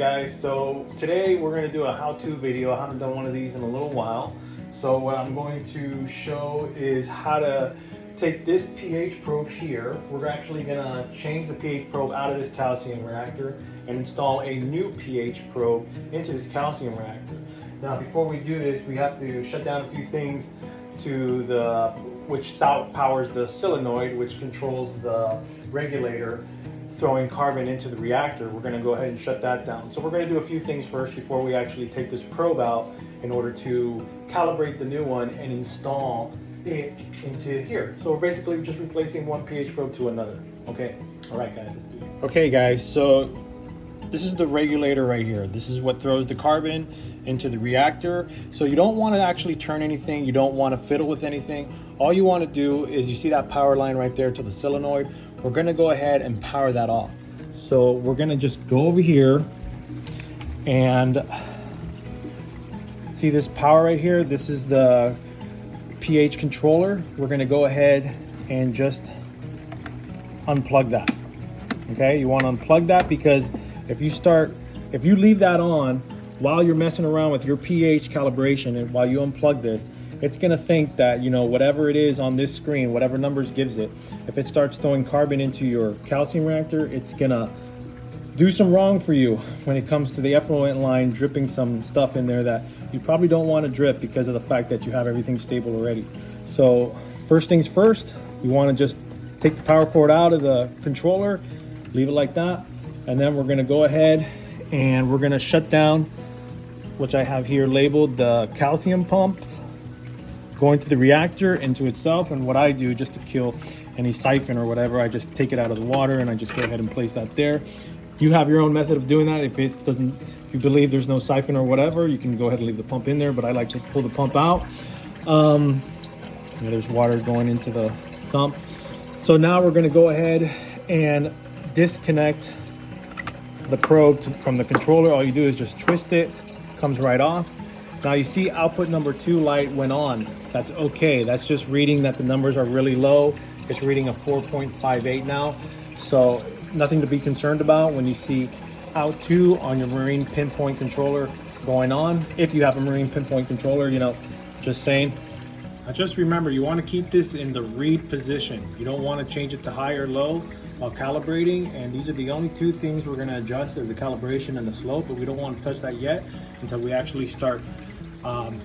guys, so today we're going to do a how-to video. I haven't done one of these in a little while. So what I'm going to show is how to take this pH probe here. We're actually going to change the pH probe out of this calcium reactor and install a new pH probe into this calcium reactor. Now before we do this, we have to shut down a few things to which powers the solenoid, which controls the regulator throwing carbon into the reactor. We're going to go ahead and shut that down. So we're going to do a few things first before we actually take this probe out in order to calibrate the new one and install it into here. So we're basically just replacing one pH probe to another. Okay, all right guys, let's do it. Okay guys, so this is the regulator right here. This is what throws the carbon into the reactor. So you don't want to actually turn anything. You don't want to fiddle with anything. All you want to do is, you see that power line right there to the solenoid? We're going to go ahead and power that off. So we're going to just go over here and see this power right here. This is the pH controller. We're going to go ahead and just unplug that. Okay, you want to unplug that because if you leave that on while you're messing around with your pH calibration and while you unplug this, it's going to think that, you know, whatever it is on this screen, whatever numbers gives it, if it starts throwing carbon into your calcium reactor, it's going to do some wrong for you when it comes to the effluent line, dripping some stuff in there that you probably don't want to drip because of the fact that you have everything stable already. So first things first, you want to just take the power cord out of the controller, leave it like that, and then we're going to go ahead and we're going to shut down, which I have here labeled, the calcium pumps going to the reactor into itself. And what I do, just to kill any siphon or whatever, I just take it out of the water and I just go ahead and place that there. You have your own method of doing that. If you believe there's no siphon or whatever, you can go ahead and leave the pump in there, but I like to pull the pump out. There's water going into the sump. So now we're going to go ahead and disconnect the probe from the controller. All you do is just twist it, comes right off. Now you see output number 2 light went on. That's okay. That's just reading that the numbers are really low. It's reading a 4.58 now. So nothing to be concerned about when you see out 2 on your Marine Pinpoint controller going on. If you have a Marine Pinpoint controller, you know, just saying. Now just remember, you want to keep this in the read position. You don't want to change it to high or low while calibrating, and these are the only 2 things we're going to adjust, is the calibration and the slope, but we don't want to touch that yet until we actually start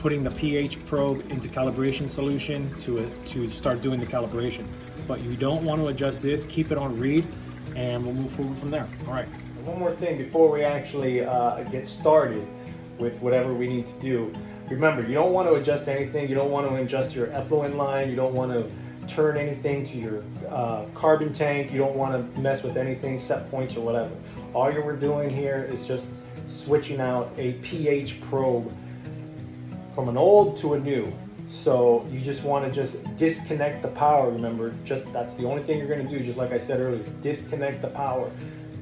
putting the pH probe into calibration solution to start doing the calibration. But you don't want to adjust this, keep it on read, and we'll move forward from there. All right, one more thing before we actually get started with whatever we need to do. Remember, you don't want to adjust anything. You don't want to adjust your effluent line. You don't want to turn anything to your carbon tank. You don't want to mess with anything, set points or whatever. All you were doing here is just switching out a pH probe from an old to a new. So you just want to just disconnect the power. Remember, that's the only thing you're going to do. Just like I said earlier, disconnect the power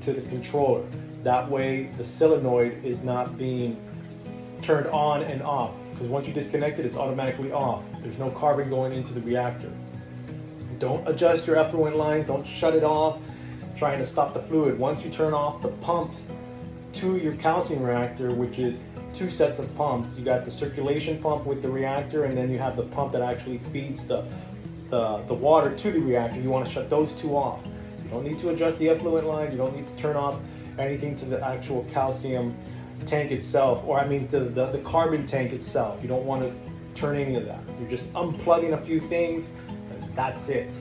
to the controller. That way the solenoid is not being turned on and off, because once you disconnect it, it's automatically off. There's no carbon going into the reactor. Don't adjust your effluent lines. Don't shut it off trying to stop the fluid. Once you turn off the pumps to your calcium reactor, which is 2 sets of pumps, you got the circulation pump with the reactor, and then you have the pump that actually feeds the water to the reactor. You want to shut those 2 off. You don't need to adjust the effluent line. You don't need to turn off anything to the actual calcium tank itself, or I mean to the carbon tank itself. You don't want to turn any of that. You're just unplugging a few things, and that's it.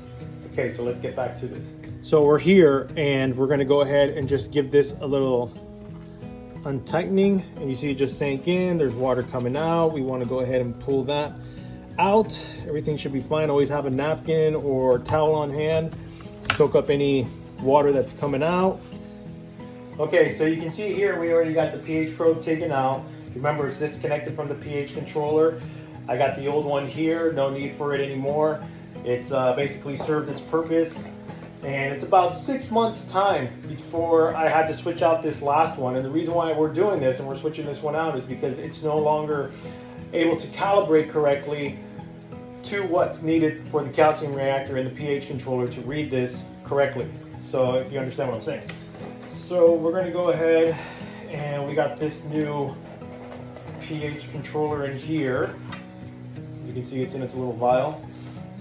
Okay, so let's get back to this. So we're here and we're going to go ahead and just give this a little untightening, and you see it just sank in. There's water coming out. We want to go ahead and pull that out. Everything should be fine. Always have a napkin or towel on hand to soak up any water that's coming out. Okay, so you can see here we already got the pH probe taken out. Remember, it's disconnected from the pH controller. I got the old one here, no need for it anymore. It's basically served its purpose. And it's about 6 months time before I had to switch out this last one. And the reason why we're doing this and we're switching this one out is because it's no longer able to calibrate correctly to what's needed for the calcium reactor and the pH controller to read this correctly. So if you understand what I'm saying. So we're going to go ahead and we got this new pH controller in here. You can see it's in its little vial.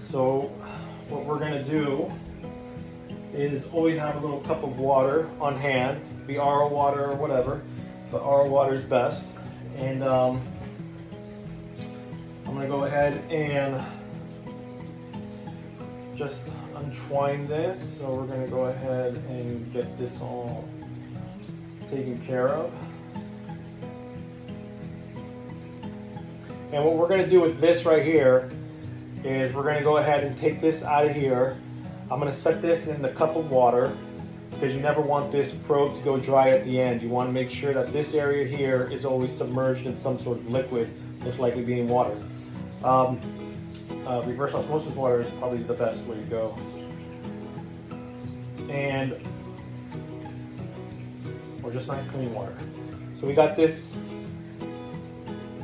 So what we're gonna do is always have a little cup of water on hand, be RO water or whatever, but RO water is best. And I'm gonna go ahead and just untwine this. So we're gonna go ahead and get this all taken care of. And what we're gonna do with this right here is we're gonna go ahead and take this out of here. I'm gonna set this in the cup of water because you never want this probe to go dry at the end. You want to make sure that this area here is always submerged in some sort of liquid, most likely being water. Reverse osmosis water is probably the best way to go. And or just nice clean water. So we got this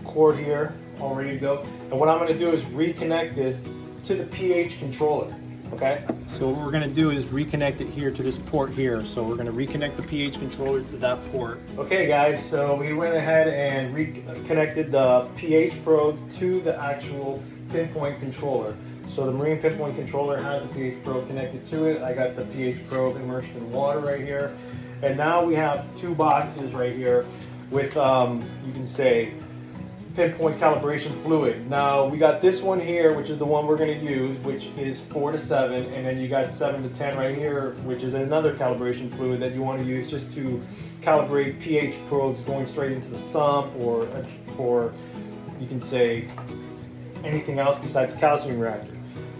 cord here all ready to go. And what I'm going to do is reconnect this to the pH controller. Okay, so what we're going to do is reconnect it here to this port here. So we're going to reconnect the pH controller to that port. Okay guys, so we went ahead and reconnected the pH probe to the actual Pinpoint controller. So the Marine Pinpoint controller has the pH probe connected to it. I got the pH probe immersed in water right here. And now we have two boxes right here with, you can say, Pinpoint calibration fluid. Now we got this one here, which is the one we're going to use, which is 4 to 7, and then you got 7 to 10 right here, which is another calibration fluid that you want to use just to calibrate pH probes going straight into the sump, or you can say anything else besides calcium reactor.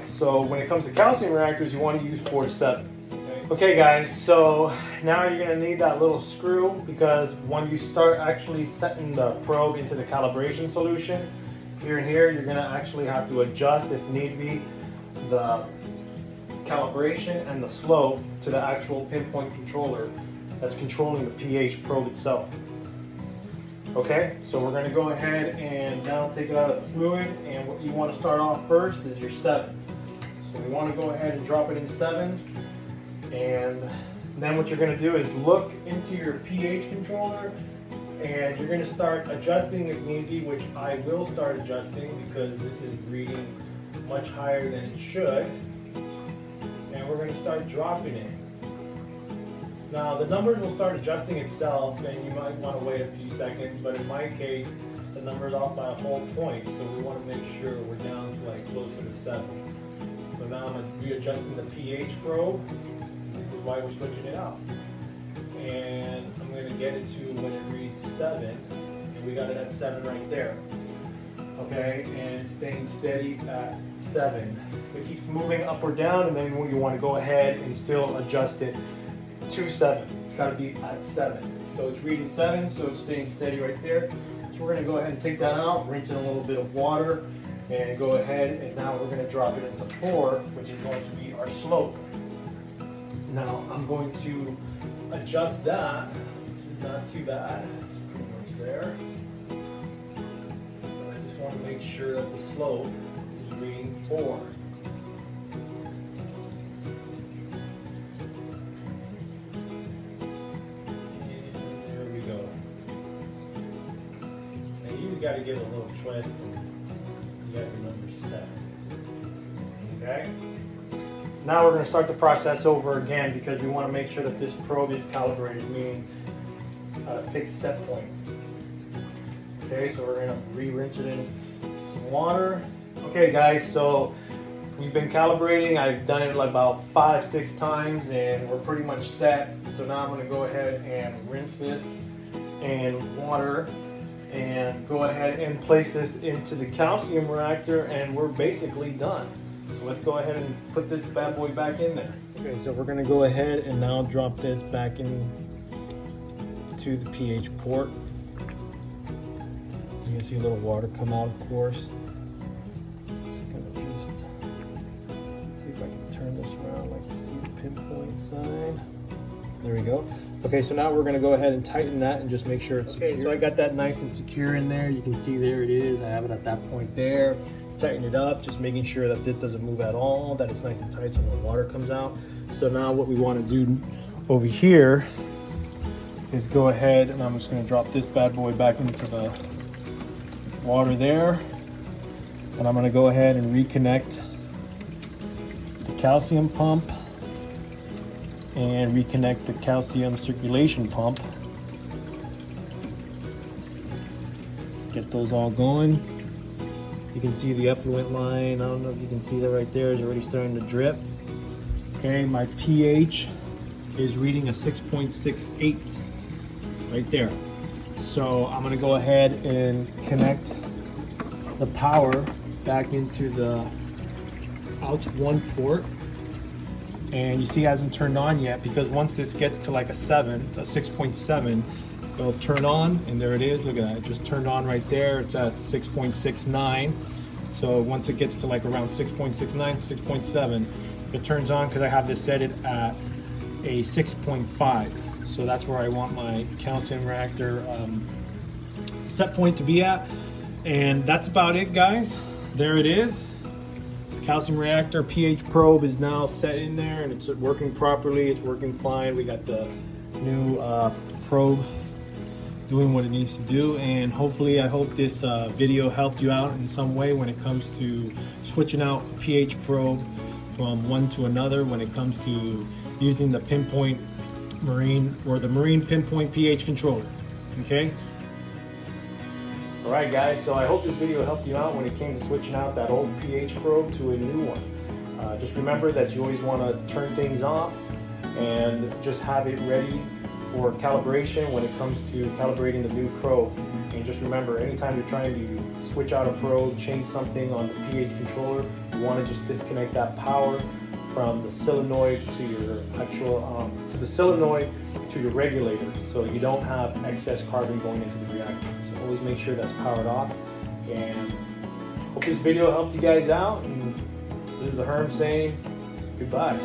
So when it comes to calcium reactors, you want to use 4 to 7. Okay guys, so now you're going to need that little screw, because when you start actually setting the probe into the calibration solution, here and here, you're going to actually have to adjust, if need be, the calibration and the slope to the actual Pinpoint controller that's controlling the pH probe itself. Okay, so we're going to go ahead and now take it out of the fluid, and what you want to start off first is your 7. So we want to go ahead and drop it in 7. And then what you're going to do is look into your pH controller, and you're going to start adjusting if need be, which I will start adjusting because this is reading much higher than it should. And we're going to start dropping it. Now the numbers will start adjusting itself, and you might want to wait a few seconds, but in my case the number is off by a whole point, so we want to make sure we're down to like closer to 7. So now I'm readjusting the pH probe. This is why we're switching it out. And I'm going to get it to when it reads 7, and we got it at 7 right there. Okay, and it's staying steady at 7. It keeps moving up or down, and then you want to go ahead and still adjust it to 7. It's got to be at 7. So it's reading 7, so it's staying steady right there. So we're going to go ahead and take that out, rinse in a little bit of water, and go ahead, and now we're going to drop it into 4, which is going to be our slope. Now I'm going to adjust that, which is not too bad, it's pretty much there. But I just want to make sure that the slope is reading 4. And there we go. Now you just got to give it a little twist, and you got your numbers set. Okay? Now we're going to start the process over again, because we want to make sure that this probe is calibrated, meaning a fixed set point. Okay, so we're going to re-rinse it in some water. Okay guys, so we've been calibrating. I've done it like about 5-6 times, and we're pretty much set. So now I'm going to go ahead and rinse this in water and go ahead and place this into the calcium reactor, and we're basically done. So let's go ahead and put this bad boy back in there. Okay, so we're going to go ahead and now drop this back in to the pH port. You can see a little water come out, of course. Just gonna see if I can turn this around. I like to see the Pinpoint side. There we go. Okay, so now we're going to go ahead and tighten that and just make sure it's secure. Okay, so I got that nice and secure in there. You can see there it is. I have it at that point there. Tighten it up, just making sure that this doesn't move at all, that it's nice and tight so no water comes out. So now what we want to do over here is go ahead and I'm just going to drop this bad boy back into the water there. And I'm going to go ahead and reconnect the calcium pump and reconnect the calcium circulation pump. Get those all going. You can see the effluent line. I don't know if you can see that right there. It's already starting to drip. Okay, my pH is reading a 6.68 right there. So I'm gonna go ahead and connect the power back into the out one port. And you see it hasn't turned on yet, because once this gets to like a 6.7, it'll turn on, and there it is. Look at that, it just turned on right there. It's at 6.69. So once it gets to like around 6.69, 6.7, it turns on, because I have this set it at a 6.5. So that's where I want my calcium reactor set point to be at. And that's about it, guys. There it is. Calcium reactor pH probe is now set in there, and it's working properly. It's working fine. We got the new probe doing what it needs to do, and hopefully I hope this video helped you out in some way when it comes to switching out pH probe from one to another, when it comes to using the Pinpoint Marine or the Marine Pinpoint pH controller. Okay. All right, guys, so I hope this video helped you out when it came to switching out that old pH probe to a new one. Just remember that you always want to turn things off and just have it ready for calibration when it comes to calibrating the new probe. And just remember, anytime you're trying to switch out a probe, change something on the pH controller, you want to just disconnect that power from the solenoid to your actual to the solenoid to your regulator, so you don't have excess carbon going into the reactor. So always make sure that's powered off. And hope this video helped you guys out. And this is the Herm saying goodbye.